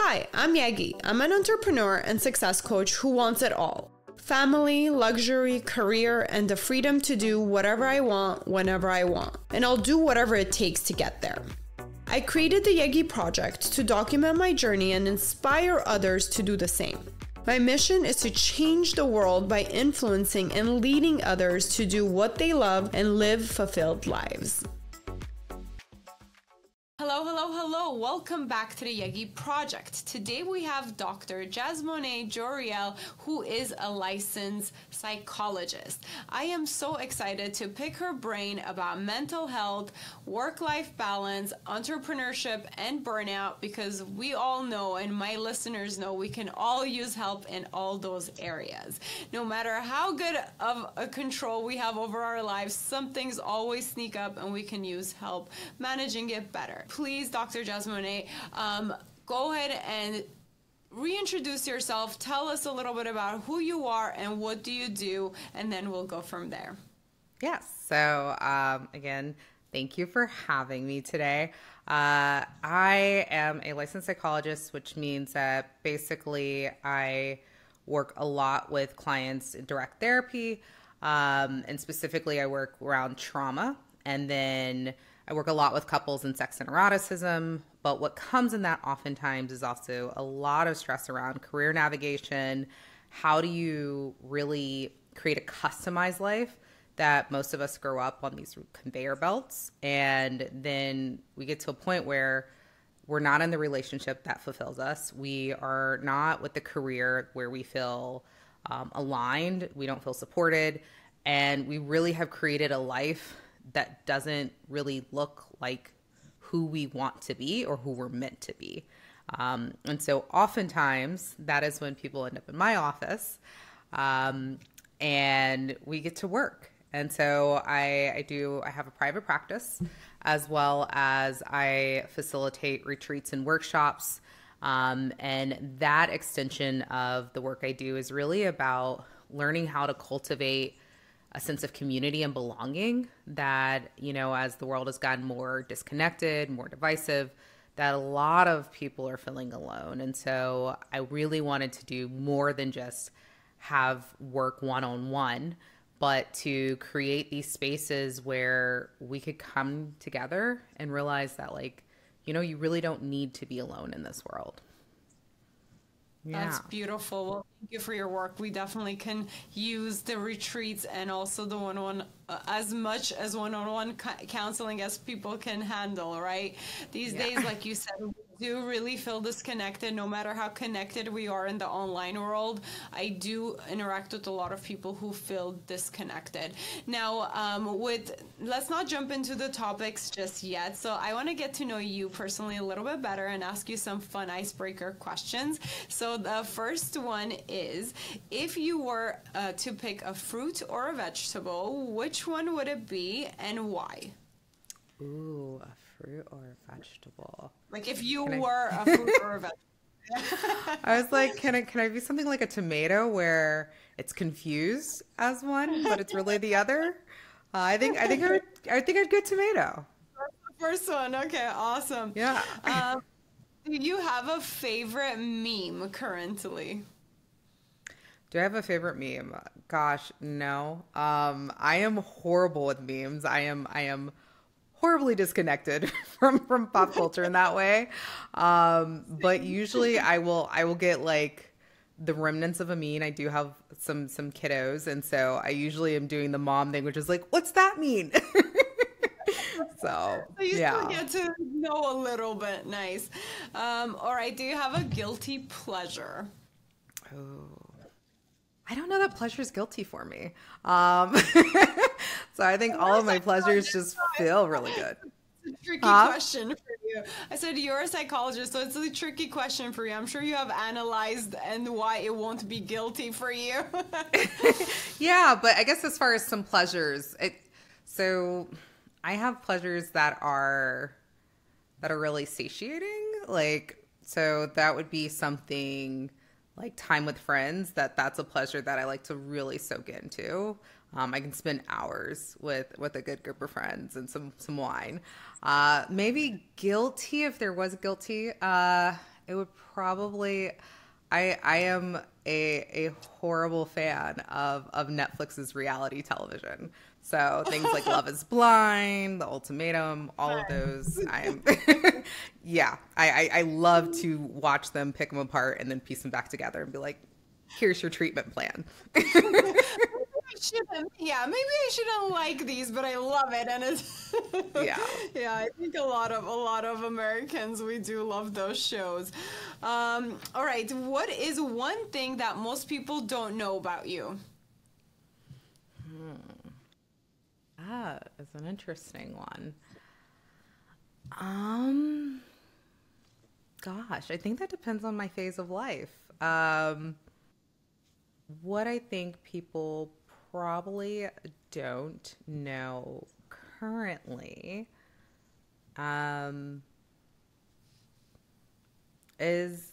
Hi, I'm Yegi. I'm an entrepreneur and success coach who wants it all. Family, luxury, career, and the freedom to do whatever I want, whenever I want. And I'll do whatever it takes to get there. I created the Yegi Project to document my journey and inspire others to do the same. My mission is to change the world by influencing and leading others to do what they love and live fulfilled lives. Hello. Welcome back to the Yegi Project. Today we have Dr. Jasmonae Joyriel, who is a licensed psychologist. I am so excited to pick her brain about mental health, work-life balance, entrepreneurship, and burnout, because we all know, and my listeners know, we can all use help in all those areas. No matter how good of a control we have over our lives, some things always sneak up and we can use help managing it better. Please, Dr. Jasmonae, go ahead and reintroduce yourself. Tell us a little bit about who you are and what do you do, and then we'll go from there. Yes. So again, thank you for having me today. I am a licensed psychologist, which means that basically I work a lot with clients in direct therapy, and specifically I work around trauma, and then I work a lot with couples in sex and eroticism, but what comes in that oftentimes is also a lot of stress around career navigation. How do you really create a customized life that most of us grow up on these conveyor belts? And then we get to a point where we're not in the relationship that fulfills us. We are not with the career where we feel aligned. We don't feel supported. And we really have created a life that doesn't really look like who we want to be or who we're meant to be. And so oftentimes that is when people end up in my office, and we get to work. And so I have a private practice, as well as I facilitate retreats and workshops. And that extension of the work I do is really about learning how to cultivate a sense of community and belonging that, you know, as the world has gotten more disconnected, more divisive, that a lot of people are feeling alone. And so I really wanted to do more than just have work one-on-one, but to create these spaces where we could come together and realize that, like, you know, you really don't need to be alone in this world. Yeah. That's beautiful. Well, thank you for your work. We definitely can use the retreats and also the one-on-one, as much as one-on-one counseling as people can handle, right? These days, like you said, we do really feel disconnected, no matter how connected we are in the online world. I do interact with a lot of people who feel disconnected. Now, let's not jump into the topics just yet. So I want to get to know you personally a little bit better and ask you some fun icebreaker questions. So the first one is, if you were to pick a fruit or a vegetable, which one would it be and why? Ooh, a fruit or a vegetable? Like if you were a fruit or a vegetable. I was like, can I be something like a tomato where it's confused as one, but it's really the other? I think I'd go tomato. First one. Okay, awesome. Yeah. Do you have a favorite meme currently? Do I have a favorite meme? Gosh, no. I am horrible with memes. I am horribly disconnected from pop culture in that way. But usually I will get like the remnants of a meme. I do have some kiddos, and so I usually am doing the mom thing, which is like, what's that mean? So you yeah. still get to know a little bit. Nice. All right. Do you have a guilty pleasure? Oh, I don't know that pleasure is guilty for me. So I think all of my pleasures just feel really good. It's a tricky question for you. I said you're a psychologist, so it's a tricky question for you. I'm sure you have analyzed and why it won't be guilty for you. Yeah, but I guess as far as some pleasures, so I have pleasures that are really satiating. Like, so that would be something like time with friends. That's a pleasure that I like to really soak into. I can spend hours with a good group of friends and some wine. Maybe guilty, if there was guilty. it would probably. I am a horrible fan of Netflix's reality television. So things like Love is Blind, The Ultimatum, all of those. I am, yeah. I love to watch them, pick them apart, and then piece them back together and be like, here's your treatment plan. Yeah, maybe I shouldn't like these, but I love it, and it's Yeah. yeah. I think a lot of Americans, we do love those shows. All right, what is one thing that most people don't know about you? Ah, it's an interesting one. Um, Gosh, I think that depends on my phase of life. What I think people probably don't know currently, um, is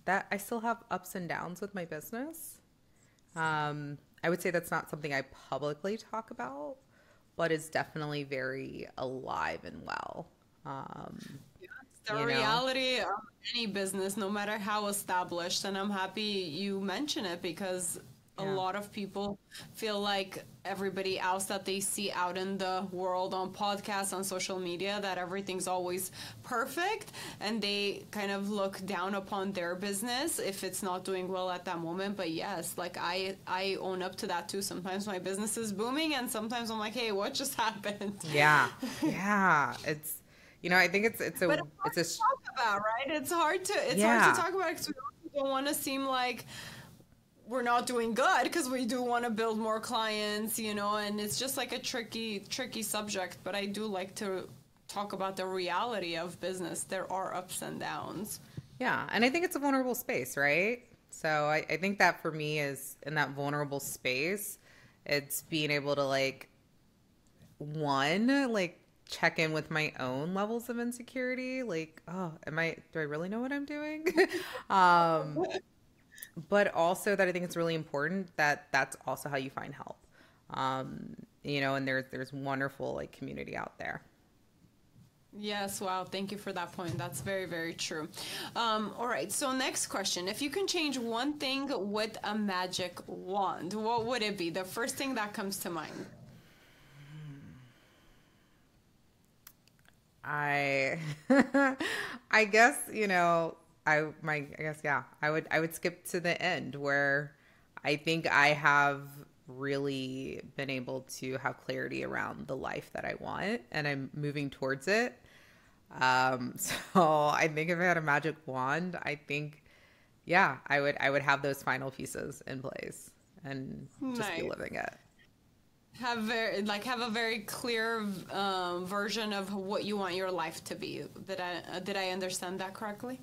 that I still have ups and downs with my business. I would say that's not something I publicly talk about, but is definitely very alive and well. Um, The you know, reality of any business, no matter how established, and I'm happy you mention it because a yeah, lot of people feel like everybody else that they see out in the world on podcasts, on social media, that everything's always perfect, and they kind of look down upon their business if it's not doing well at that moment. But yes, like I own up to that too. Sometimes my business is booming, and sometimes I'm like, hey, what just happened? yeah, yeah. I think But it's hard it's a, to talk about, right? It's hard to yeah, talk about because we don't want to seem like we're not doing good because we do want to build more clients, and it's just like a tricky subject. But I do like to talk about the reality of business. There are ups and downs. yeah. And I think it's a vulnerable space, right? So I think that for me is in that vulnerable space, it's being able to like check in with my own levels of insecurity. Like, oh, do I really know what I'm doing? um, but also that I think it's really important that that's also how you find help. And there's wonderful like community out there. Yes, wow. Thank you for that point. That's very, very true. All right. So, next question. If you can change one thing with a magic wand, what would it be? The first thing that comes to mind. I I guess, I guess yeah, I would skip to the end where I think I have really been able to have clarity around the life that I want and I'm moving towards it. So I think if I had a magic wand, I think yeah, I would have those final pieces in place and just be Nice. living it. Have a very clear version of what you want your life to be. Did I understand that correctly?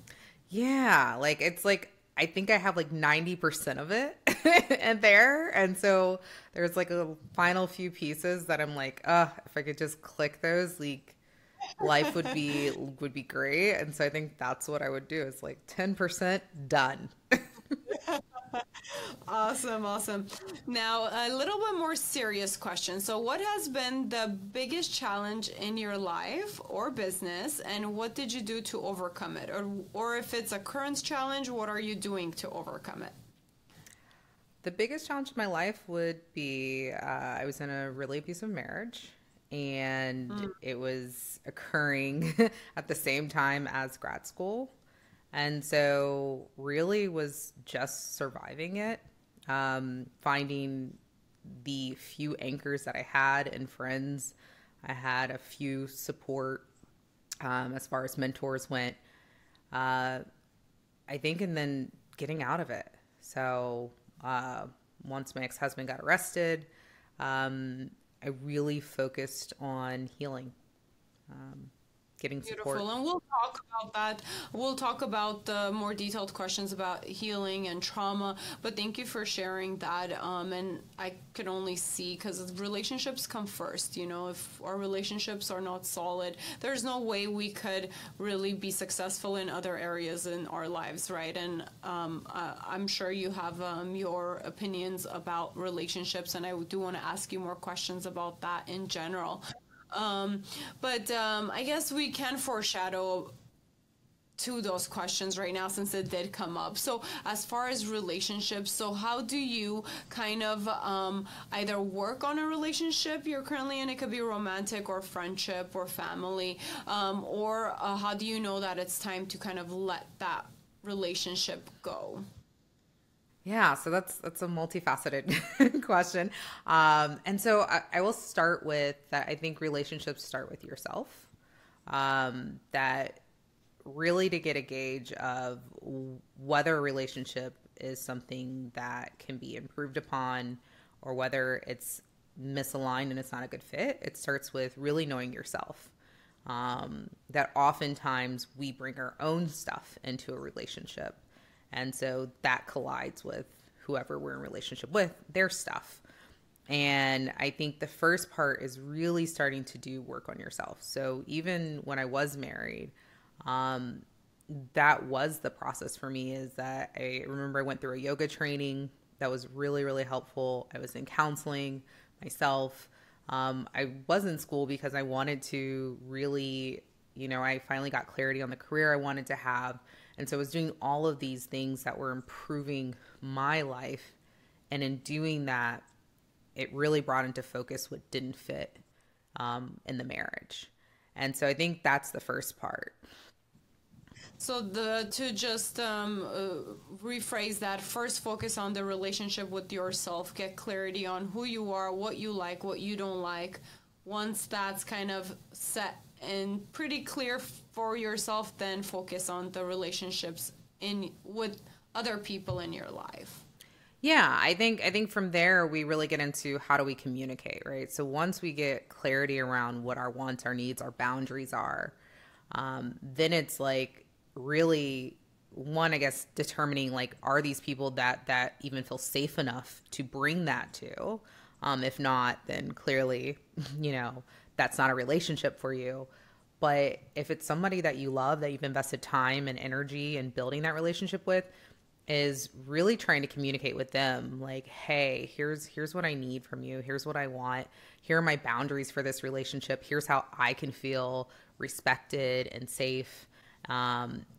Yeah, like it's like I think I have like 90% of it and there. And so there's like a final few pieces that I'm like, if I could just click those, like life would be great. And so I think that's what I would do is like 10% done. Awesome, awesome. Now, a little bit more serious question. So, what has been the biggest challenge in your life or business, and what did you do to overcome it? Or if it's a current challenge, what are you doing to overcome it? The biggest challenge in my life would be I was in a really abusive marriage and it was occurring at the same time as grad school. And so really was just surviving it, finding the few anchors that I had and friends. I had a few support as far as mentors went. Uh, I think, and then getting out of it. So once my ex-husband got arrested, I really focused on healing, getting support. Beautiful. And we'll talk about that. We'll talk about the more detailed questions about healing and trauma. But thank you for sharing that. And I can only see because relationships come first. If our relationships are not solid, there's no way we could really be successful in other areas in our lives, right? And I'm sure you have your opinions about relationships, and I do want to ask you more questions about that in general. But I guess we can foreshadow to those questions right now since it did come up. So as far as relationships, so how do you kind of either work on a relationship you're currently in? It could be romantic or friendship or family, or how do you know that it's time to kind of let that relationship go? Yeah, so that's a multifaceted question. And so I will start with that. I think relationships start with yourself. That really to get a gauge of whether a relationship is something that can be improved upon or whether it's misaligned and it's not a good fit, it starts with really knowing yourself. That oftentimes we bring our own stuff into a relationship. And so that collides with whoever we're in relationship with, their stuff. And I think the first part is really starting to do work on yourself. So even when I was married, that was the process for me. Is that I remember I went through a yoga training that was really, really helpful. I was in counseling myself. I was in school because I wanted to really, I finally got clarity on the career I wanted to have. And so I was doing all of these things that were improving my life. And in doing that, it really brought into focus what didn't fit in the marriage. And so I think that's the first part. So to just rephrase that, first focus on the relationship with yourself, get clarity on who you are, what you like, what you don't like. Once that's kind of set and pretty clear for yourself, then focus on the relationships with other people in your life. Yeah, I think from there we really get into how do we communicate, right? So once we get clarity around what our wants, our needs, our boundaries are, then it's like really one, I guess, determining like, are these people that even feel safe enough to bring that to? If not, then clearly, that's not a relationship for you. But if it's somebody that you love, that you've invested time and energy in building that relationship with, is really trying to communicate with them like, hey, here's what I need from you. Here's what I want. Here are my boundaries for this relationship. Here's how I can feel respected and safe.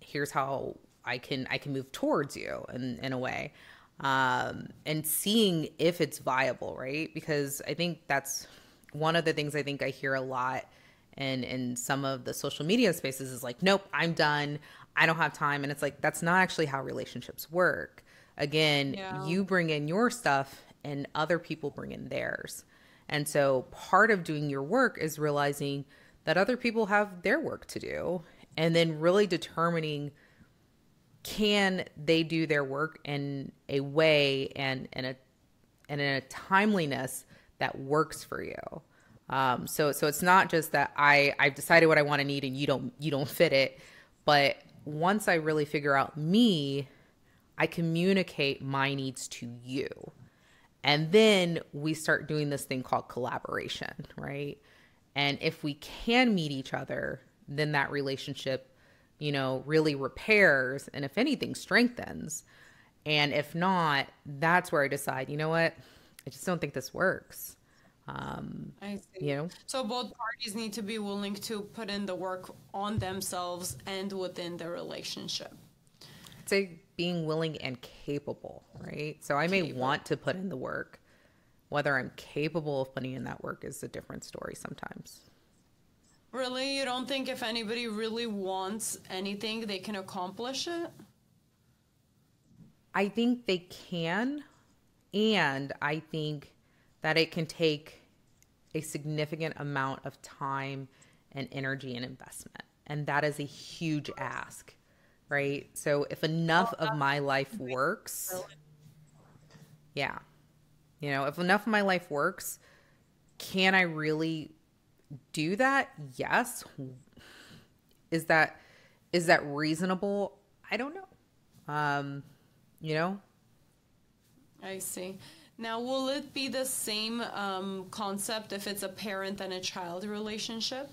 Here's how I can move towards you in a way. And seeing if it's viable, right? Because I think that's one of the things I think I hear a lot in some of the social media spaces is like, nope, I'm done. I don't have time. And it's like, that's not actually how relationships work. Again, You bring in your stuff and other people bring in theirs. And so part of doing your work is realizing that other people have their work to do, and then really determining, can they do their work in a way and in a timeliness that works for you. So it's not just that I've decided what I want to need and you don't fit it, but once I really figure out me, I communicate my needs to you. And then we start doing this thing called collaboration, right? And if we can meet each other, then that relationship, really repairs, and if anything, strengthens. And if not, that's where I decide, you know what? I just don't think this works. I see. So both parties need to be willing to put in the work on themselves and within the relationship. I'd say being willing and capable, right? So I may want to put in the work. Whether I'm capable of putting in that work is a different story sometimes. Really? You don't think if anybody really wants anything, they can accomplish it? I think they can, and I think that it can take a significant amount of time and energy and investment. And that is a huge ask, right? So if enough of my life works, if enough of my life works, can I really do that? Yes. Is that reasonable? I don't know. I see. Now, will it be the same concept if it's a parent and a child relationship?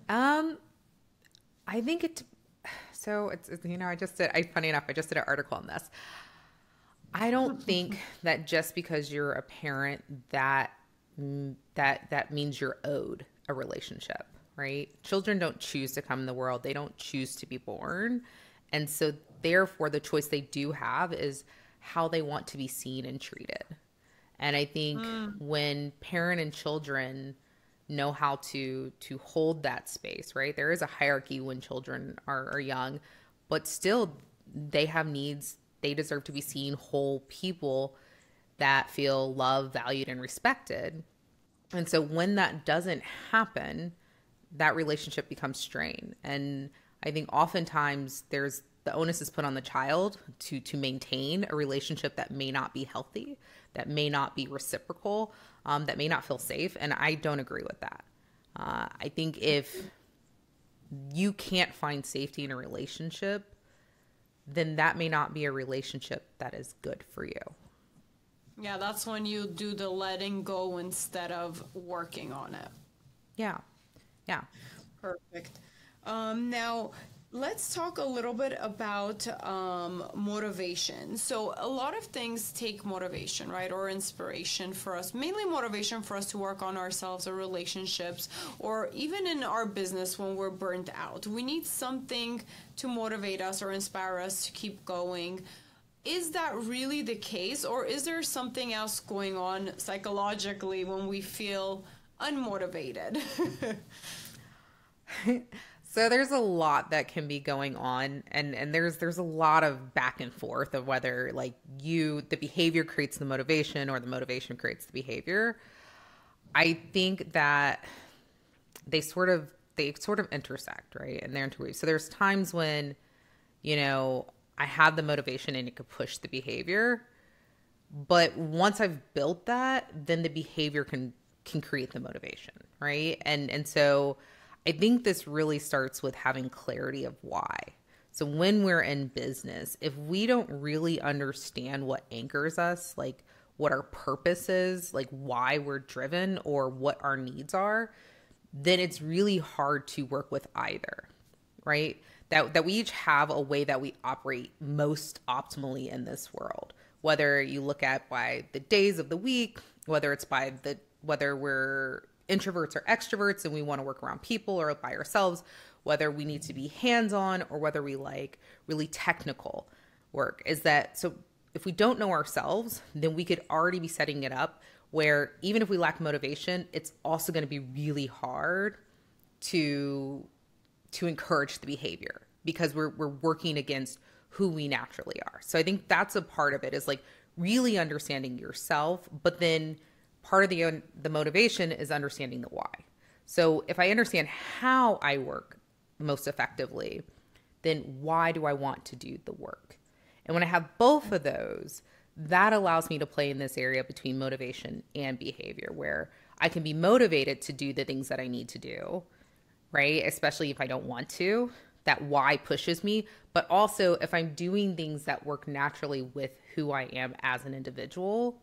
I think funny enough, I just did an article on this. I don't think that just because you're a parent that means you're owed a relationship, right? Children don't choose to come in the world. They don't choose to be born. And so therefore the choice they do have is how they want to be seen and treated. And I think when parent and children know how to hold that space, right? There is a hierarchy when children are young, but still they have needs. They deserve to be seen whole people that feel loved, valued, and respected. And so when that doesn't happen, that relationship becomes strained. And I think oftentimes there's the onus is put on the child to maintain a relationship that may not be healthy, that may not be reciprocal, that may not feel safe. And I don't agree with that. I think if you can't find safety in a relationship, then that may not be a relationship that is good for you. Yeah, that's when you do the letting go instead of working on it. Yeah. Yeah. Perfect. Now, let's talk a little bit about motivation. So a lot of things take motivation, right? Or inspiration for us, mainly motivation for us to work on ourselves or relationships, or even in our business when we're burnt out. We need something to motivate us or inspire us to keep going. Is that really the case, or is there something else going on psychologically when we feel unmotivated? So there's a lot that can be going on, and there's a lot of back and forth of whether like the behavior creates the motivation or the motivation creates the behavior. I think that they sort of intersect, right? And they're interweaved. So there's times when, I have the motivation and it could push the behavior. But once I've built that, then the behavior can create the motivation, right? And so I think this really starts with having clarity of why. So when we're in business, if we don't really understand what anchors us, like what our purpose is, like why we're driven or what our needs are, then it's really hard to work with either, right? That we each have a way that we operate most optimally in this world. Whether you look at by the days of the week, whether it's by whether we're introverts or extroverts and we want to work around people or by ourselves, whether we need to be hands-on or whether we like really technical work, is that so if we don't know ourselves, then we could already be setting it up where even if we lack motivation, it's also going to be really hard to encourage the behavior because we're working against who we naturally are. So I think that's a part of it, is like really understanding yourself, but then part of the motivation is understanding the why. So if I understand how I work most effectively, then why do I want to do the work? And when I have both of those, that allows me to play in this area between motivation and behavior, where I can be motivated to do the things that I need to do, right? Especially if I don't want to, that why pushes me. But also if I'm doing things that work naturally with who I am as an individual,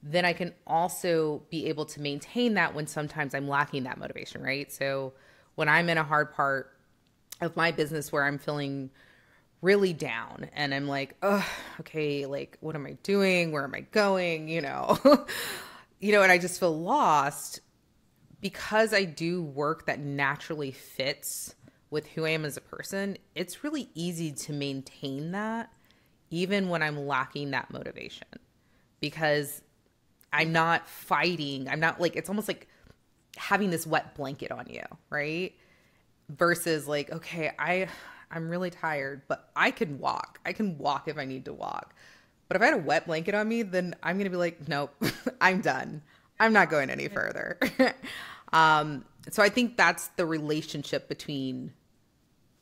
then I can also be able to maintain that when sometimes I'm lacking that motivation, right? So when I'm in a hard part of my business where I'm feeling really down and I'm like, oh, okay, like, what am I doing? Where am I going? And I just feel lost, because I do work that naturally fits with who I am as a person. It's really easy to maintain that even when I'm lacking that motivation, because I'm not fighting. I'm not like, it's almost like having this wet blanket on you, right? Versus like, okay, I'm really tired, but I can walk. I can walk if I need to walk. But if I had a wet blanket on me, then I'm going to be like, nope, I'm done. I'm not going any further. So I think that's the relationship between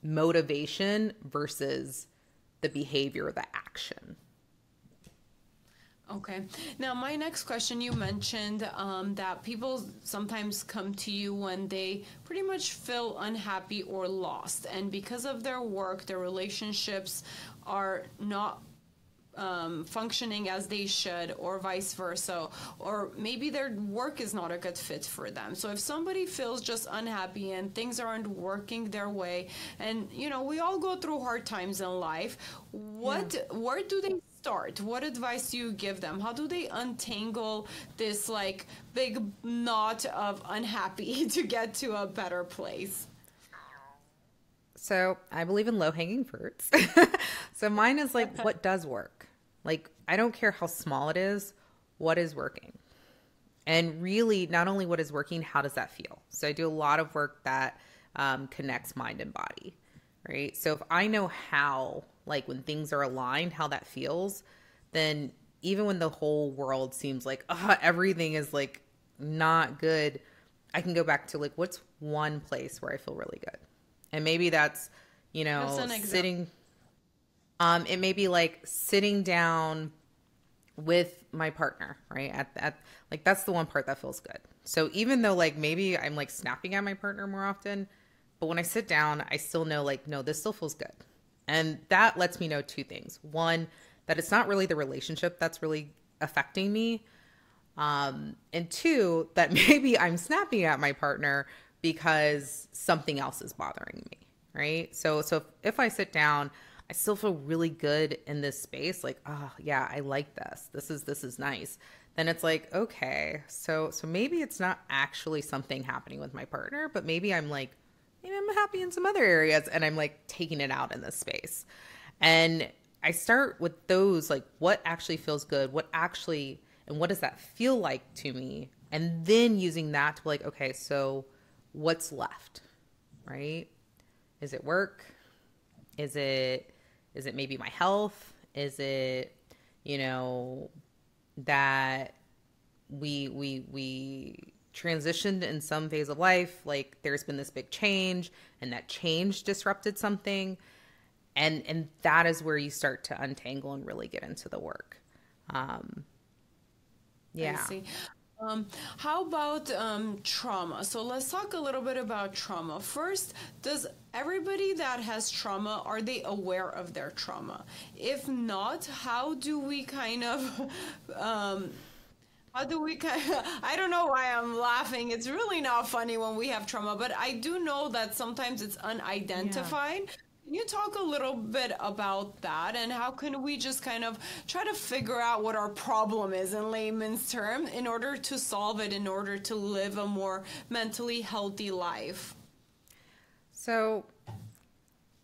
motivation versus the behavior, the action. Okay. Now, my next question, you mentioned that people sometimes come to you when they pretty much feel unhappy or lost. And because of their work, their relationships are not functioning as they should, or vice versa, or maybe their work is not a good fit for them. So if somebody feels just unhappy and things aren't working their way, and we all go through hard times in life, where do they start? What advice do you give them? How do they untangle this like big knot of unhappy to get to a better place? So I believe in low-hanging fruits. So mine is like, what does work? Like, I don't care how small it is, what is working? And really, not only what is working, how does that feel? So I do a lot of work that connects mind and body, right? So if I know how, like when things are aligned, how that feels, then even when the whole world seems like everything is like not good, I can go back to like, what's one place where I feel really good? And maybe that's, sitting, it may be like sitting down with my partner, right? At like, that's the one part that feels good. So even though like, maybe I'm like snapping at my partner more often, but when I sit down, I still know like, no, this still feels good. And that lets me know two things. One, that it's not really the relationship that's really affecting me. And two, that maybe I'm snapping at my partner because something else is bothering me, right? So if I sit down, I still feel really good in this space, like, oh yeah, I like this. This is nice. Then it's like, okay, so maybe it's not actually something happening with my partner, but maybe I'm happy in some other areas and I'm like taking it out in this space. And I start with those, like what actually feels good, and what does that feel like to me? And then using that to be like, okay, so what's left, right? Is it work? Is it maybe my health? Is it, that we transitioned in some phase of life, like there's been this big change and that change disrupted something. And that is where you start to untangle and really get into the work. Yeah. I see. How about trauma? So let's talk a little bit about trauma. First, does everybody that has trauma, are they aware of their trauma? If not, how do we kind of, I don't know why I'm laughing. It's really not funny when we have trauma, but I do know that sometimes it's unidentified. Yeah. Can you talk a little bit about that, and how can we just kind of try to figure out what our problem is in layman's term in order to solve it, in order to live a more mentally healthy life? So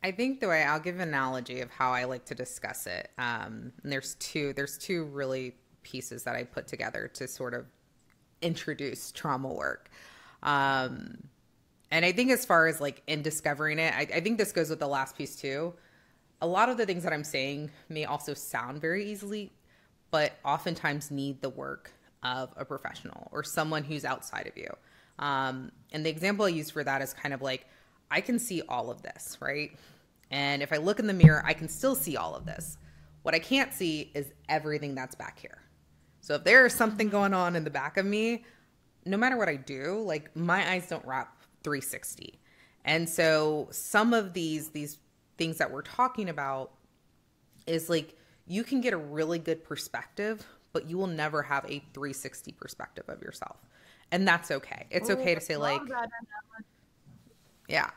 I think the way I'll give an analogy of how I like to discuss it. And there's two really pieces that I put together to sort of introduce trauma work. And I think as far as like in discovering it, I think this goes with the last piece too. A lot of the things that I'm saying may also sound very easily, but oftentimes need the work of a professional or someone who's outside of you. And the example I use for that is kind of like, I can see all of this, right? And if I look in the mirror, I can still see all of this. What I can't see is everything that's back here. So if there is something going on in the back of me, no matter what I do, like my eyes don't wrap 360. And so some of these things that we're talking about is like, you can get a really good perspective, but you will never have a 360 perspective of yourself. And that's okay. It's okay to say like, yeah.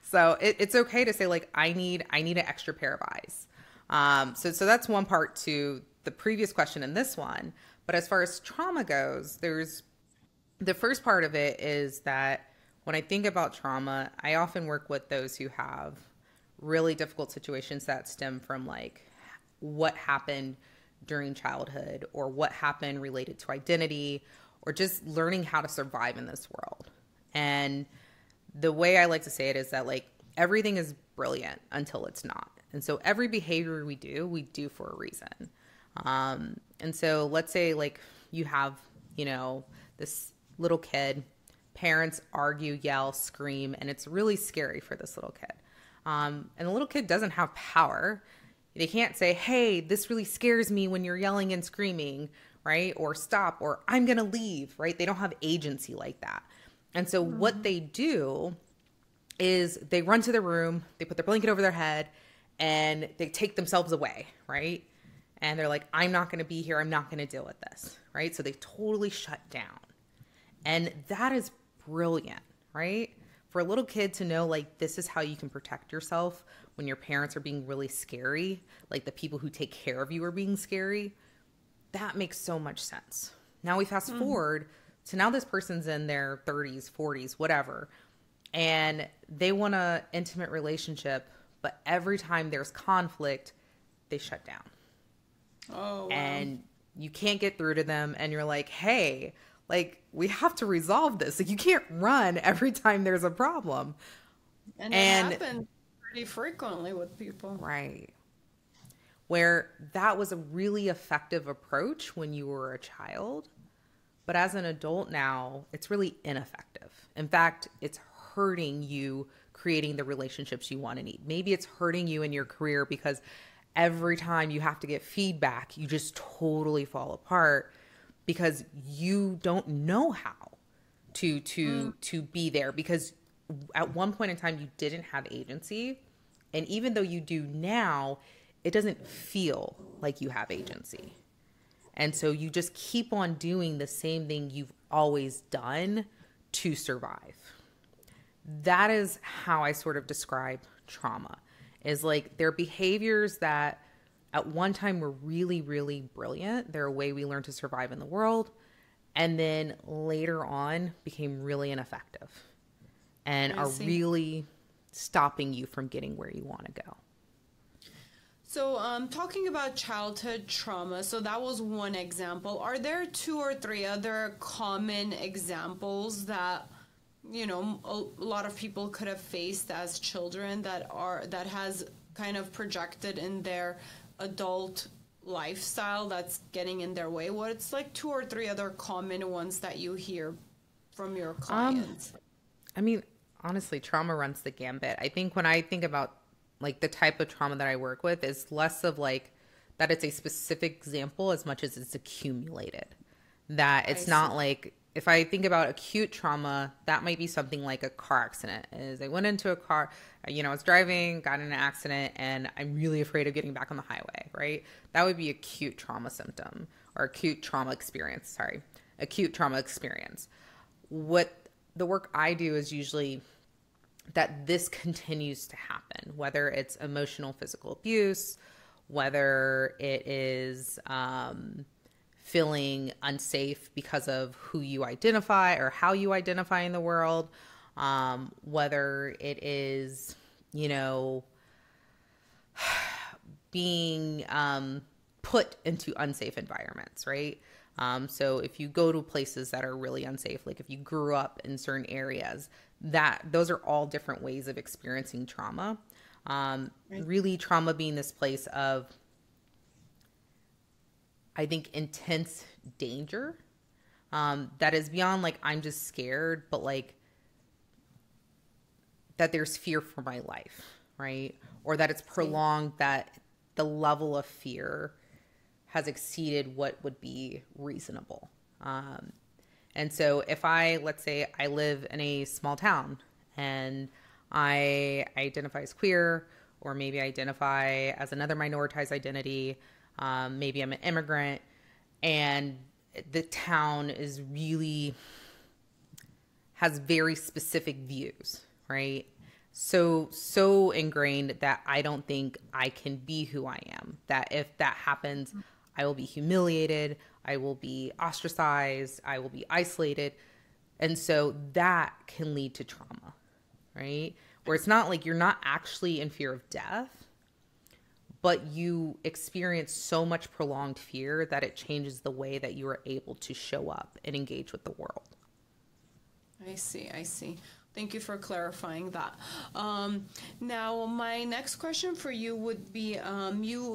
So it's okay to say like, I need an extra pair of eyes. So that's one part to the previous question in this one. But as far as trauma goes, the first part of it is that when I think about trauma, I often work with those who have really difficult situations that stem from like what happened during childhood or what happened related to identity or just learning how to survive in this world. And the way I like to say it is that like everything is brilliant until it's not. And so every behavior we do for a reason. And so let's say like you have, this little kid, parents argue, yell, scream, and it's really scary for this little kid. And the little kid doesn't have power. They can't say, hey, this really scares me when you're yelling and screaming, right? Or stop, or I'm going to leave, right? They don't have agency like that. And so what they do is they run to the room, they put their blanket over their head, and they take themselves away, right? And they're like, I'm not going to be here. I'm not going to deal with this, right? So they totally shut down. And that is brilliant, right? For a little kid to know, like, this is how you can protect yourself when your parents are being really scary, like the people who take care of you are being scary. That makes so much sense. Now we fast forward to now this person's in their 30s, 40s, whatever, and they want an intimate relationship, but every time there's conflict, they shut down. Oh, wow. And you can't get through to them, and you're like, hey, like, we have to resolve this. Like, you can't run every time there's a problem. And it happens pretty frequently with people. Right. Where that was a really effective approach when you were a child, but as an adult now, it's really ineffective. In fact, it's hurting you creating the relationships you want to need. Maybe it's hurting you in your career because every time you have to get feedback, you just totally fall apart because you don't know how to be there, because at one point in time you didn't have agency, and even though you do now, it doesn't feel like you have agency. And so you just keep on doing the same thing you've always done to survive. That is how I sort of describe trauma, is like they're behaviors that at one time were really, really brilliant. They're a way we learn to survive in the world. And then later on became really ineffective and are really stopping you from getting where you want to go. So talking about childhood trauma, so that was one example. Are there 2 or 3 other common examples that, you know, a lot of people could have faced as children that has kind of projected in their adult lifestyle that's getting in their way? What's like 2 or 3 other common ones that you hear from your clients? I mean, honestly, trauma runs the gambit. I think when I think about like the type of trauma that I work with is less of like that it's a specific example as much as it's accumulated. That it's not like, if I think about acute trauma, that might be something like a car accident. Is I went into a car, you know, I was driving, got in an accident, and I'm really afraid of getting back on the highway, right? That would be acute trauma symptom or acute trauma experience, acute trauma experience. What the work I do is usually that this continues to happen, whether it's emotional, physical abuse, whether it is feeling unsafe because of who you identify or how you identify in the world, whether it is, you know, being put into unsafe environments, right? So if you go to places that are really unsafe, like if you grew up in certain areas, those are all different ways of experiencing trauma. Really, trauma being this place of, I think, intense danger that is beyond like, I'm just scared, but like that there's fear for my life, right? Or that it's prolonged, that the level of fear has exceeded what would be reasonable. And so if let's say I live in a small town and I identify as queer, or maybe I identify as another minoritized identity, maybe I'm an immigrant, and the town has very specific views, right? So ingrained that I don't think I can be who I am. That if that happens, I will be humiliated, I will be ostracized, I will be isolated. And so that can lead to trauma, right? Where it's not like you're not actually in fear of death, but you experience so much prolonged fear that it changes the way that you are able to show up and engage with the world. I see. Thank you for clarifying that. Now, my next question for you would be,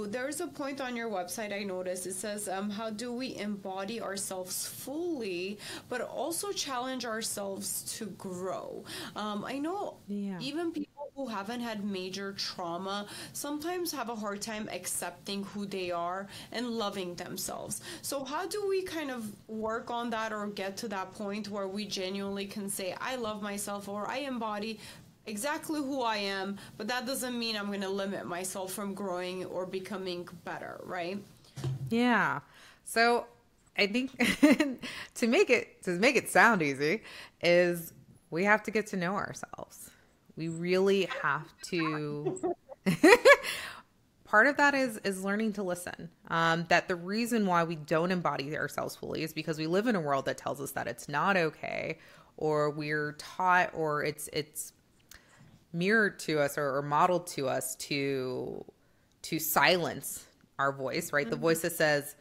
there's a point on your website I noticed. It says, how do we embody ourselves fully, but also challenge ourselves to grow? I know even people who haven't had major trauma sometimes have a hard time accepting who they are and loving themselves. So how do we kind of work on that or get to that point where we genuinely can say, I love myself, or I embody exactly who I am, but that doesn't mean I'm going to limit myself from growing or becoming better, right? Yeah. So I think to make it sound easy is we have to get to know ourselves. We really have to. Part of that is learning to listen. That the reason why we don't embody ourselves fully is because we live in a world that tells us that it's not okay, or we're taught, or it's mirrored to us or modeled to us to silence our voice, right? The voice that says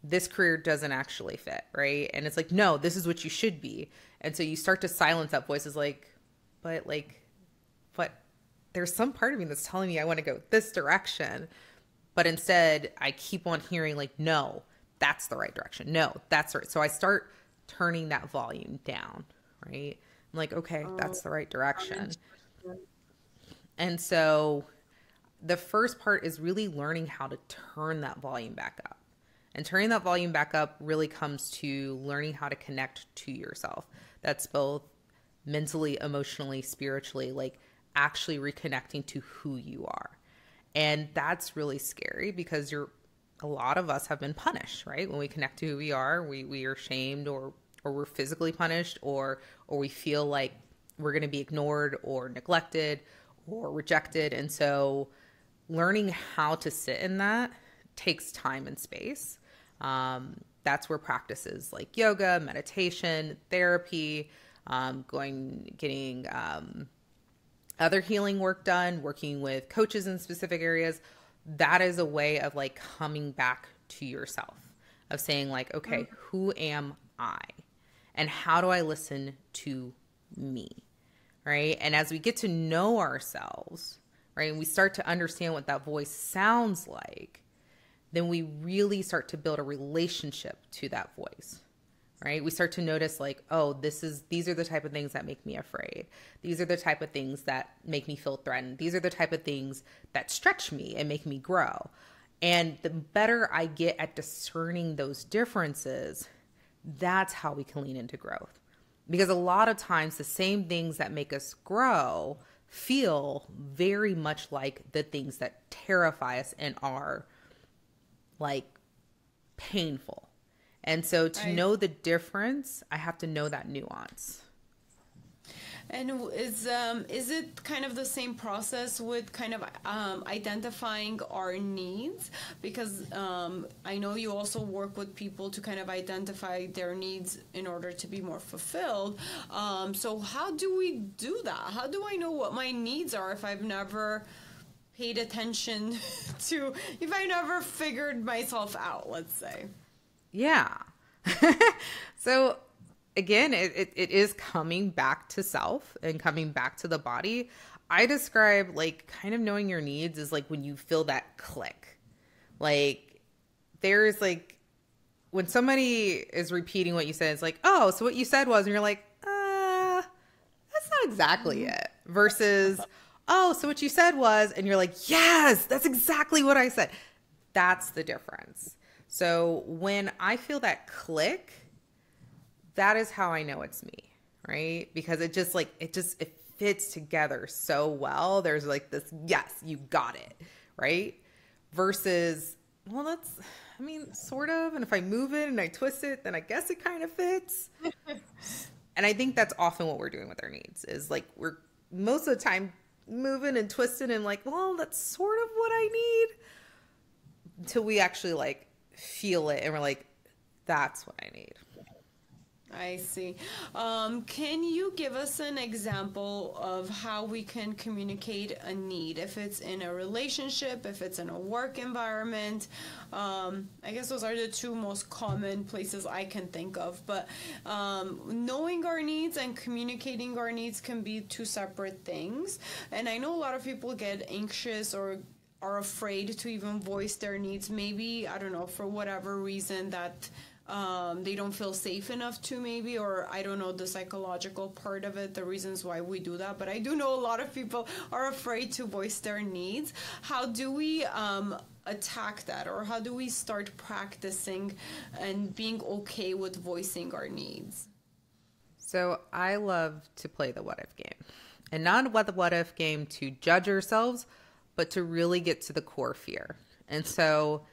this career doesn't actually fit, right? And it's like, no, this is what you should be. And so you start to silence that voice. Is but there's some part of me that's telling me I want to go this direction. But instead I keep on hearing like, no, that's the right direction. No, that's right. So I start turning that volume down, right? I'm like, okay, that's the right direction. And so the first part is really learning how to turn that volume back up. And turning that volume back up really comes to learning how to connect to yourself. That's both mentally, emotionally, spiritually, like actually reconnecting to who you are. And that's really scary because a lot of us have been punished, right? When we connect to who we are, we are shamed or we're physically punished or we feel like we're going to be ignored or neglected or rejected. And so learning how to sit in that takes time and space. That's where practices like yoga, meditation, therapy, getting other healing work done, working with coaches in specific areas. That is a way of like coming back to yourself, of saying like, okay, who am I? And how do I listen to me? Right. And as we get to know ourselves, right, and we start to understand what that voice sounds like, then we really start to build a relationship to that voice, right? We start to notice like, oh, these are the type of things that make me afraid. These are the type of things that make me feel threatened. These are the type of things that stretch me and make me grow. And the better I get at discerning those differences, that's how we can lean into growth. Because a lot of times the same things that make us grow feel very much like the things that terrify us and are like painful. And so to know the difference, I have to know that nuance. And is it kind of the same process with kind of identifying our needs? Because I know you also work with people to kind of identify their needs in order to be more fulfilled. So how do we do that? How do I know what my needs are if I've never paid attention to, if I never figured myself out, let's say? Yeah. So again, it is coming back to self and coming back to the body. I describe like kind of knowing your needs is like when you feel that click. Like there's like when somebody is repeating what you said, it's like, oh, so what you said was, and you're like, that's not exactly it. Versus, oh, so what you said was, and you're like, yes, that's exactly what I said. That's the difference. So when I feel that click, that is how I know it's me, right? Because it fits together so well. There's like this, yes, you got it, right? Versus, well, sort of. And if I move it and I twist it, then I guess it kind of fits. And I think that's often what we're doing with our needs is like we're most of the time moving and twisting and like, well, that's sort of what I need, until we actually like feel it and we're like, that's what I need. I see. Can you give us an example of how we can communicate a need? If it's in a relationship, if it's in a work environment, I guess those are the two most common places I can think of. But knowing our needs and communicating our needs can be two separate things. And I know a lot of people get anxious or are afraid to even voice their needs. Maybe, I don't know, for whatever reason that they don't feel safe enough to, maybe, or I don't know the psychological part of it, the reasons why we do that, but I do know a lot of people are afraid to voice their needs. How do we attack that, or how do we start practicing and being okay with voicing our needs? So I love to play the what if game. And not a what if game to judge ourselves, but to really get to the core fear. And so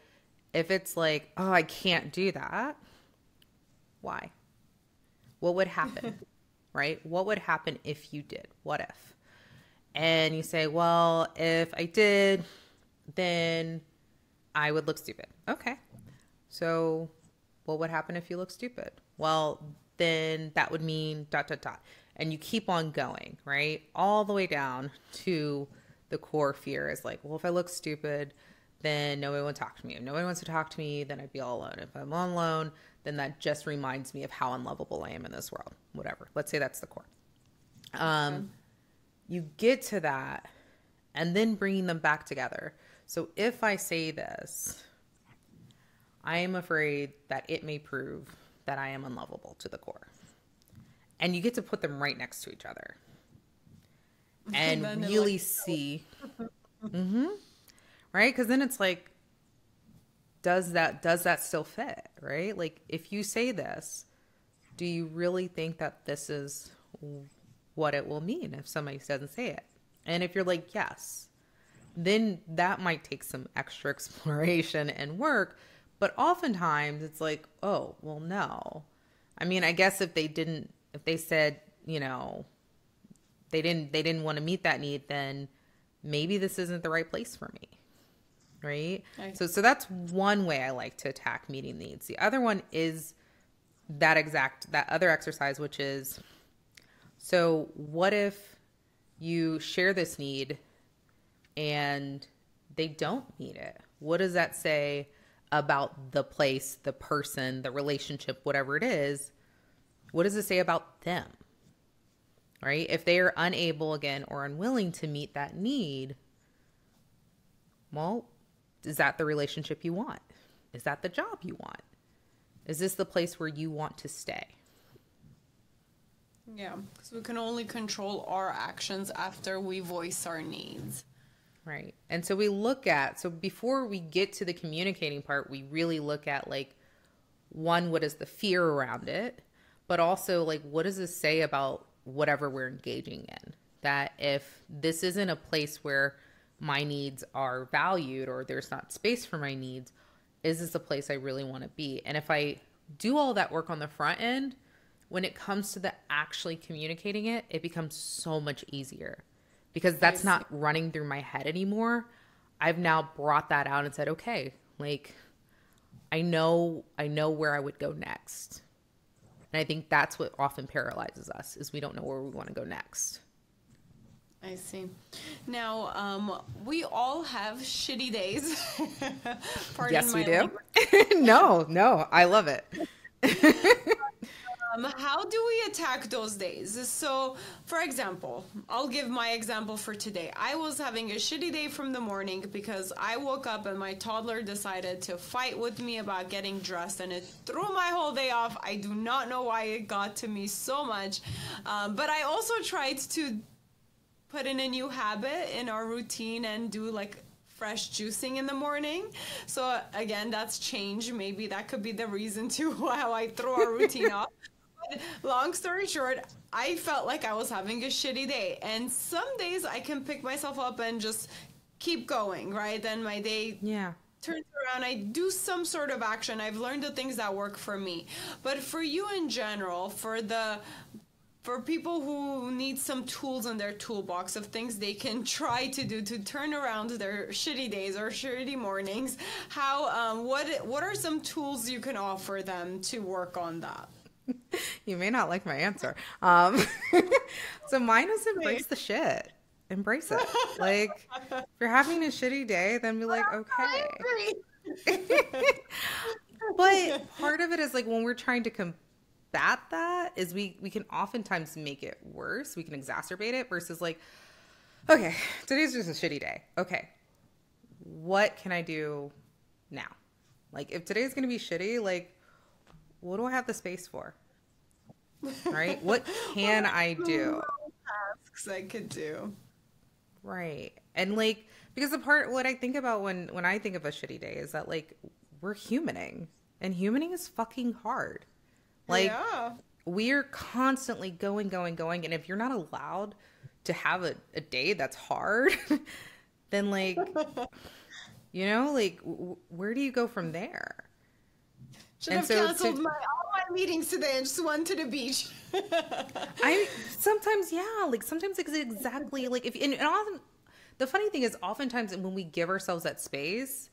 if it's like, oh, I can't do that, why? What would happen? Right? What would happen if you did? What if? And you say, well, if I did, then I would look stupid. Okay. So what would happen if you look stupid? Well, then that would mean ... And you keep on going, right? All the way down to the core fear is like, well, if I look stupid, then nobody will talk to me. If nobody wants to talk to me, then I'd be all alone. If I'm all alone, then that just reminds me of how unlovable I am in this world. Whatever. Let's say that's the core. You get to that and then bringing them back together. So if I say this, I am afraid that it may prove that I am unlovable to the core. And you get to put them right next to each other and really see, right? Because then it's like, does that still fit, right? Like, if you say this, do you really think that this is what it will mean if somebody doesn't say it? And if you're like, yes, then that might take some extra exploration and work. But oftentimes it's like, oh, well, no. I mean, I guess if they said, you know, they didn't want to meet that need, then maybe this isn't the right place for me. Right? So that's one way I like to attack meeting needs. The other one is that other exercise, which is, so what if you share this need and they don't meet it? What does that say about the place, the person, the relationship, whatever it is? What does it say about them? Right? If they are unable, again, or unwilling to meet that need, well, is that the relationship you want? Is that the job you want? Is this the place where you want to stay? Yeah, because we can only control our actions after we voice our needs. Right. And so so before we get to the communicating part, we really look at, like, one, what is the fear around it? But also, like, what does this say about whatever we're engaging in? That if this isn't a place where my needs are valued or there's not space for my needs, is this a place I really want to be? And if I do all that work on the front end, when it comes to the actually communicating it, it becomes so much easier because that's not running through my head anymore. I've now brought that out and said, okay, like, I know where I would go next. And I think that's what often paralyzes us, is we don't know where we want to go next. I see. Now, we all have shitty days. Yes, we do. No, I love it. How do we attack those days? So, for example, I'll give my example for today. I was having a shitty day from the morning because I woke up and my toddler decided to fight with me about getting dressed, and it threw my whole day off. I do not know why it got to me so much. But I also tried to put in a new habit in our routine and do, like, fresh juicing in the morning. So again, that's change. Maybe that could be the reason to how I throw our routine off. But long story short, I felt like I was having a shitty day. And some days I can pick myself up and just keep going, right? Then my day turns around. I do some sort of action. I've learned the things that work for me. But for you in general, for people who need some tools in their toolbox of things they can try to do to turn around their shitty days or shitty mornings, what are some tools you can offer them to work on that? You may not like my answer. So mine is embrace the shit. Embrace it. Like, if you're having a shitty day, then be like, okay. But part of it is, like, when we're trying to that is we can oftentimes make it worse. We can exacerbate it versus, like, okay, today's just a shitty day. Okay, what can I do now? Like, if today's going to be shitty, like, what do I have the space for? Right? What can I do? Tasks I could do. Right. And, like, because what I think about when I think of a shitty day is that, like, we're humaning, and humaning is fucking hard. Like, we're constantly going. And if you're not allowed to have a day that's hard, then like, you know, like where do you go from there? Should And have so canceled all my meetings today and just went to the beach. I sometimes, yeah, like sometimes it's exactly like if, and often, the funny thing is oftentimes when we give ourselves that space,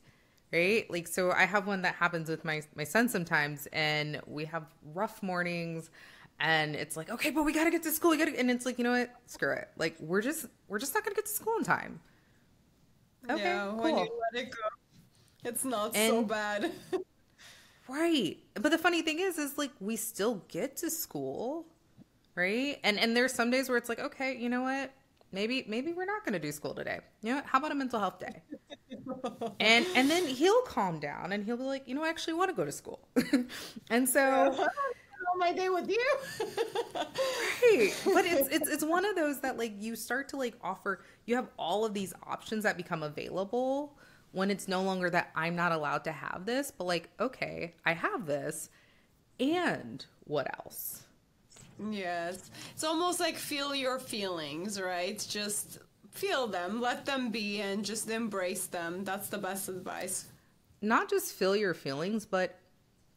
right? Like, so I have one that happens with my son sometimes, and we have rough mornings, and it's like, okay, but we got to get to school. And it's like, you know what? Screw it. Like, we're just not going to get to school in time. Okay, Yeah, cool. when you let it go, it's not And so bad. right. But the funny thing is like we still get to school, right? And there's some days where it's like, okay, you know what? Maybe we're not going to do school today. You know what? How about a mental health day? And then he'll calm down and he'll be like, you know, I actually want to go to school. And so All my day with you. right. But it's one of those that like you start to like offer, you have all of these options that become available when it's no longer that I'm not allowed to have this, but like, okay, I have this, and what else? Yes. It's almost like feel your feelings, right? Just feel them, let them be, and just embrace them. That's the best advice. Not just feel your feelings, but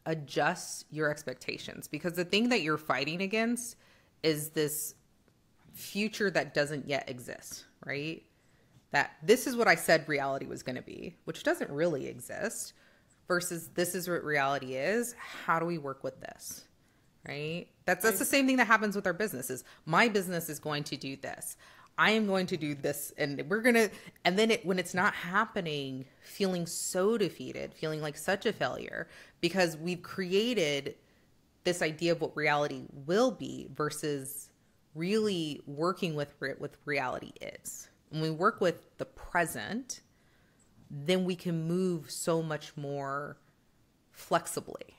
adjust your expectations, because the thing that you're fighting against is this future that doesn't yet exist, right? That this is what I said reality was going to be, which doesn't really exist, versus this is what reality is. How do we work with this? Right? That's the same thing that happens with our businesses. My business is going to do this. I am going to do this, and we're going to, and then when it's not happening, feeling so defeated, feeling like such a failure, because we've created this idea of what reality will be versus really working with reality is. When we work with the present, then we can move so much more flexibly.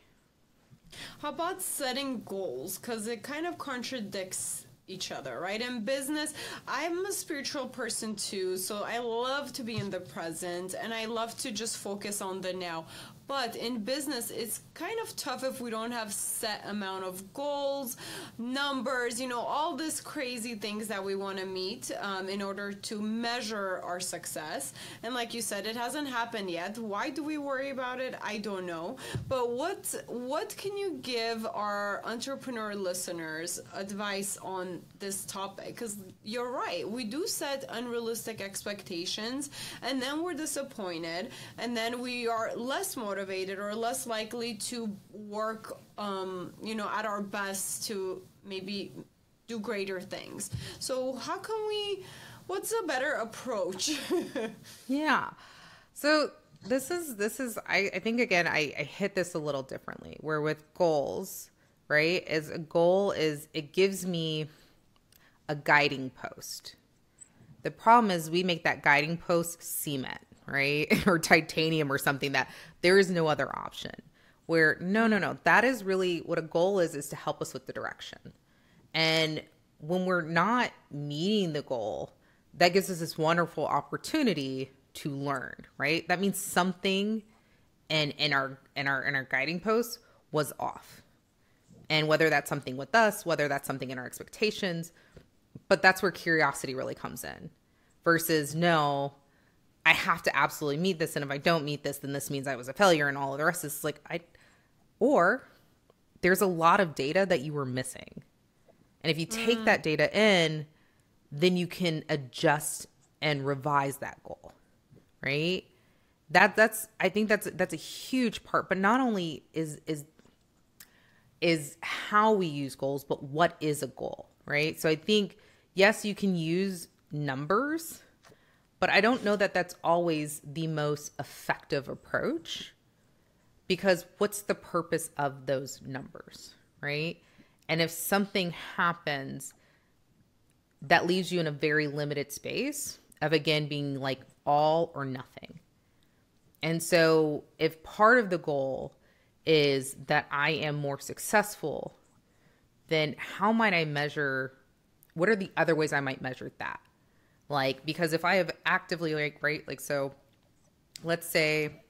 How about setting goals? Because it kind of contradicts each other, right? In business, I'm a spiritual person too, so I love to be in the present and I love to just focus on the now. But in business, it's kind of tough if we don't have set amount of goals, numbers, all these crazy things that we want to meet in order to measure our success. And like you said, it hasn't happened yet. Why do we worry about it? I don't know. But what can you give our entrepreneur listeners advice on this topic? Because you're right, we do set unrealistic expectations, and then we're disappointed, and then we are less motivated or less likely to work at our best to maybe do greater things. So what's a better approach? Yeah. So this is I think again I hit this a little differently, where with goals, right, is a goal is it gives me a guiding post. The problem is we make that guiding post cement, right? Or titanium or something, that there is no other option. Where no, that is really what a goal is to help us with the direction. And when we're not meeting the goal, that gives us this wonderful opportunity to learn, right? That means something in our guiding post was off. And whether that's something with us, whether that's something in our expectations, but that's where curiosity really comes in. Versus, no, I have to absolutely meet this, and if I don't meet this, then this means I was a failure, and all of the rest is like, or there's a lot of data that you were missing. And if you take that data in, then you can adjust and revise that goal, right? I think that's a huge part, but not only is how we use goals, but what is a goal, right? So I think, yes, you can use numbers, but I don't know that that's always the most effective approach, because what's the purpose of those numbers, right? And if something happens that leaves you in a very limited space of, again, being like all or nothing. And so if part of the goal is that I am more successful, then how might I measure? What are the other ways I might measure that? Like, because if I have actively so let's say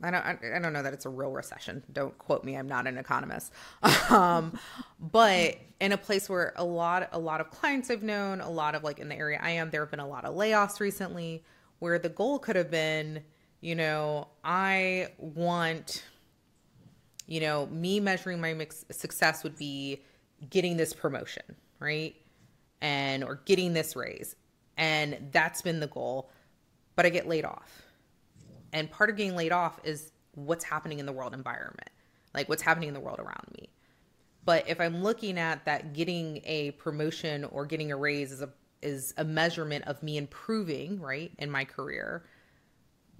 I don't know that it's a real recession. Don't quote me. I'm not an economist. But in a place where a lot of clients I've known, a lot of like in the area I am, there have been a lot of layoffs recently where the goal could have been, I want, me measuring my success would be getting this promotion, right? Or getting this raise. And that's been the goal, but I get laid off. And part of getting laid off is what's happening in the world environment, like what's happening in the world around me. But if I'm looking at that, getting a promotion or getting a raise is a measurement of me improving, right, in my career,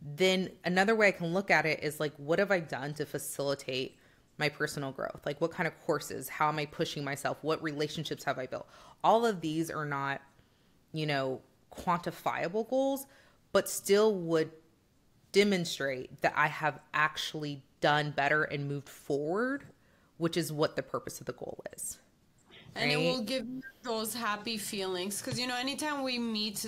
then another way I can look at it is like, what have I done to facilitate my personal growth? Like what kind of courses, how am I pushing myself? What relationships have I built? All of these are not, quantifiable goals, but still would demonstrate that I have actually done better and moved forward, which is what the purpose of the goal is. And it will give you those happy feelings because anytime we meet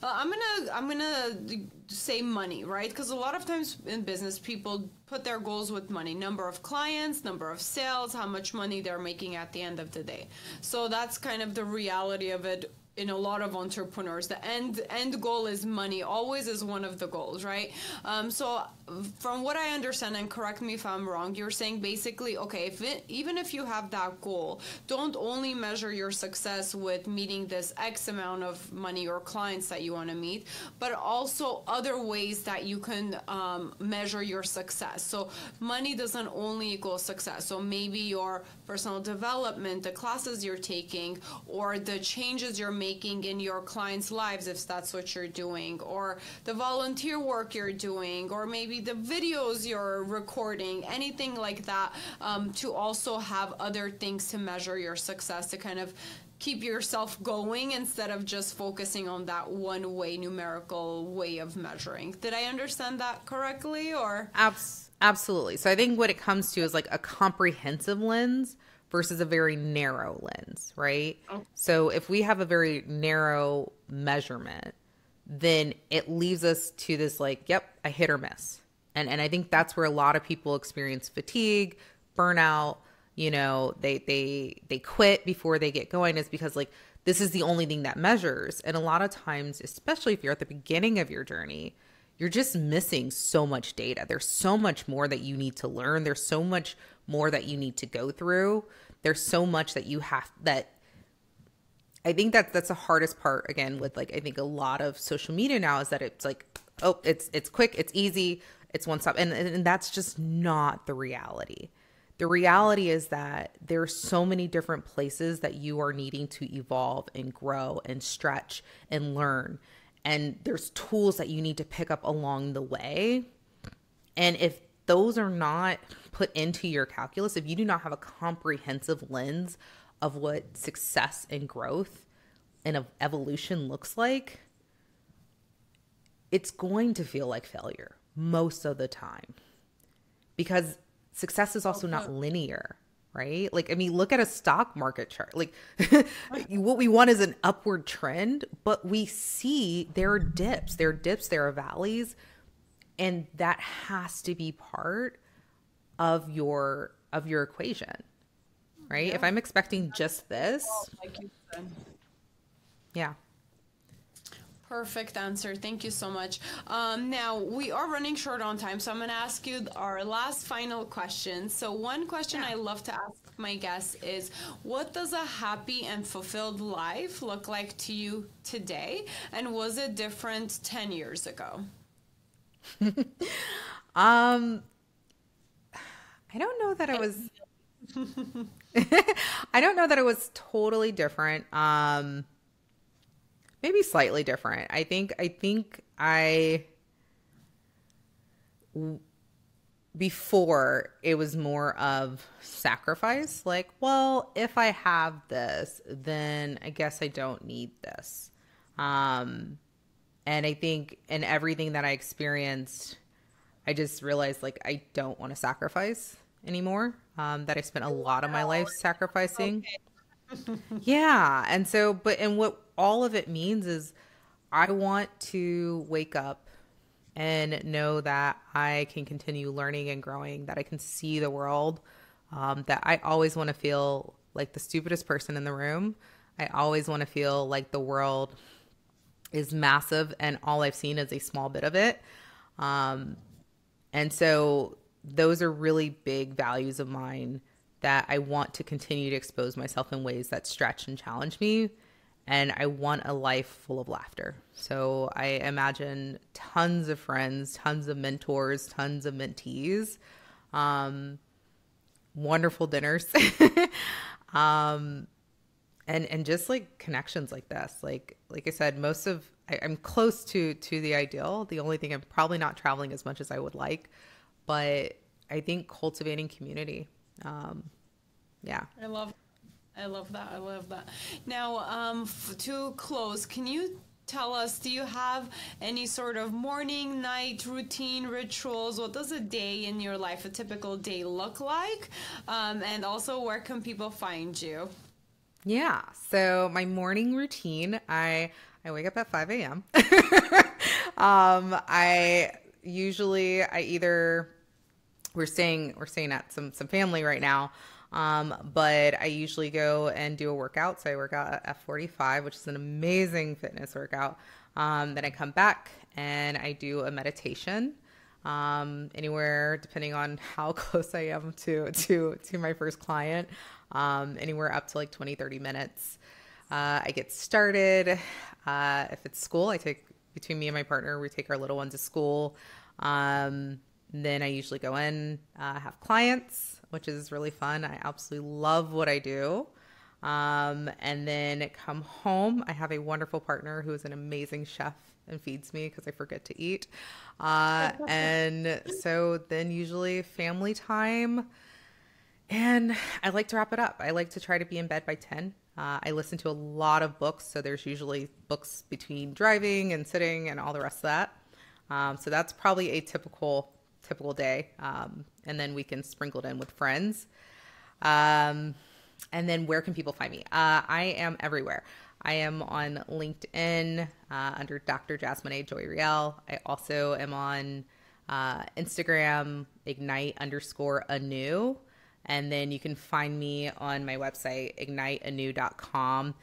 I'm gonna say money, right? Because a lot of times in business people put their goals with money, number of clients, number of sales, how much money they're making at the end of the day. So that's kind of the reality of it. In a lot of entrepreneurs, the end goal is money, always is one of the goals, right? So from what I understand, and correct me if I'm wrong, you're saying basically, okay, even if you have that goal, don't only measure your success with meeting this X amount of money or clients that you want to meet, but also other ways that you can measure your success. So money doesn't only equal success. So maybe your personal development, the classes you're taking, or the changes you're making in your clients' lives, if that's what you're doing, or the volunteer work you're doing, or maybe the videos you're recording, anything like that, to also have other things to measure your success, to kind of keep yourself going instead of just focusing on that one way numerical way of measuring. Did I understand that correctly? Or Absolutely. So I think what it comes to is like a comprehensive lens versus a very narrow lens, right? Oh. So if we have a very narrow measurement, then it leaves us to this like, yep, I hit or miss. And I think that's where a lot of people experience fatigue, burnout, they quit before they get going, is because like this is the only thing that measures. And a lot of times, especially if you're at the beginning of your journey, you're just missing so much data. There's so much more that you need to learn. There's so much more that you need to go through. There's so much that you have that. I think that's the hardest part, again, with like, I think a lot of social media now is that it's like, oh, it's quick, it's easy, it's one stop. And that's just not the reality. The reality is that there are so many different places that you are needing to evolve and grow and stretch and learn. And there's tools that you need to pick up along the way. And if those are not put into your calculus, if you do not have a comprehensive lens of what success and growth and evolution looks like, it's going to feel like failure most of the time. Because success is also not linear, right? Like, I mean, look at a stock market chart. Like what we want is an upward trend, but we see there are dips, there are valleys. And that has to be part of your equation, right? Yeah. If I'm expecting just this, like you said. Yeah. Perfect answer. Thank you so much. Now, we are running short on time, so I'm going to ask you our last final question. So one question I love to ask my guests is, what does a happy and fulfilled life look like to you today? And was it different 10 years ago? I don't know that it was I don't know that it was totally different. Maybe slightly different. I think before it was more of sacrifice, like, well, if I have this, then I guess I don't need this. And I think in everything that I experienced, I just realized like I don't want to sacrifice anymore. That I spent a lot of my life sacrificing. Okay. Yeah. And what all of it means is I want to wake up and know that I can continue learning and growing, that I can see the world, that I always want to feel like the stupidest person in the room. I always want to feel like the world is massive and all I've seen is a small bit of it. And so those are really big values of mine that I want to continue to expose myself in ways that stretch and challenge me. And I want a life full of laughter. So I imagine tons of friends, tons of mentors, tons of mentees, wonderful dinners, and just like connections like this. Like I said, I'm close to the ideal. The only thing, I'm probably not traveling as much as I would like, but I think cultivating community. Yeah. I love that. Now, to close, can you tell us, do you have any sort of morning, night routine, rituals? What does a day in your life, a typical day, look like? And also, where can people find you? Yeah. So my morning routine, I wake up at 5 a.m. We're staying at some family right now. But I usually go and do a workout. So I work out at F45, which is an amazing fitness workout. Then I come back and I do a meditation, anywhere, depending on how close I am to my first client, anywhere up to like 20, 30 minutes. I get started. If it's school, between me and my partner, we take our little one to school. Then I usually go in, have clients, which is really fun. I absolutely love what I do. And then come home. I have a wonderful partner who is an amazing chef and feeds me because I forget to eat. And so then usually family time. And I like to wrap it up. I like to try to be in bed by 10. I listen to a lot of books. So there's usually books between driving and sitting and all the rest of that. So that's probably a typical day. And then we can sprinkle it in with friends. And then where can people find me? I am everywhere. I am on LinkedIn under Dr. Jasmonae Joyriel. I also am on Instagram, ignite_anew. And then you can find me on my website, igniteanew.com.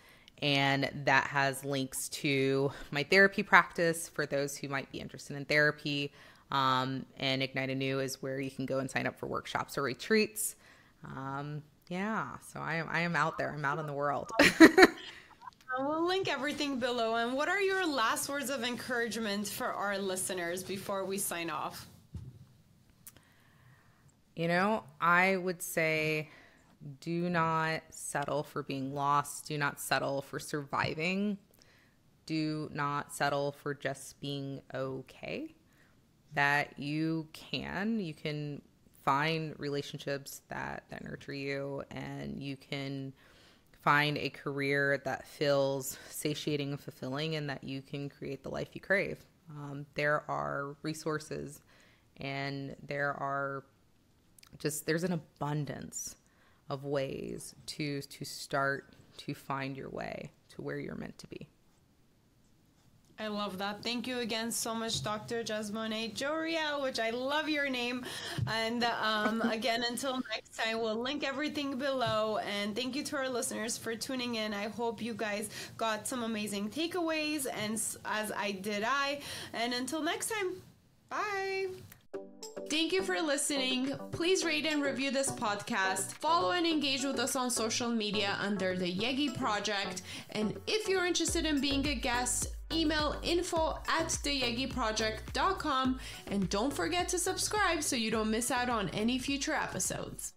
And that has links to my therapy practice for those who might be interested in therapy. And Ignite Anew is where you can go and sign up for workshops or retreats. Yeah, so I am out there. I'm out in the world. We'll link everything below. And what are your last words of encouragement for our listeners before we sign off? I would say do not settle for being lost. Do not settle for surviving. Do not settle for just being okay. That you can find relationships that nurture you, and you can find a career that feels satiating and fulfilling, and that you can create the life you crave. There are resources, and there's an abundance of ways to start to find your way to where you're meant to be. I love that. Thank you again so much, Dr. Jasmonae Joyriel, which I love your name. And again, until next time, we'll link everything below. And thank you to our listeners for tuning in. I hope you guys got some amazing takeaways, and as did I. And until next time, bye. Thank you for listening. Please rate and review this podcast. Follow and engage with us on social media under the Yegi Project. And if you're interested in being a guest, email info@theyegiproject.com. And don't forget to subscribe so you don't miss out on any future episodes.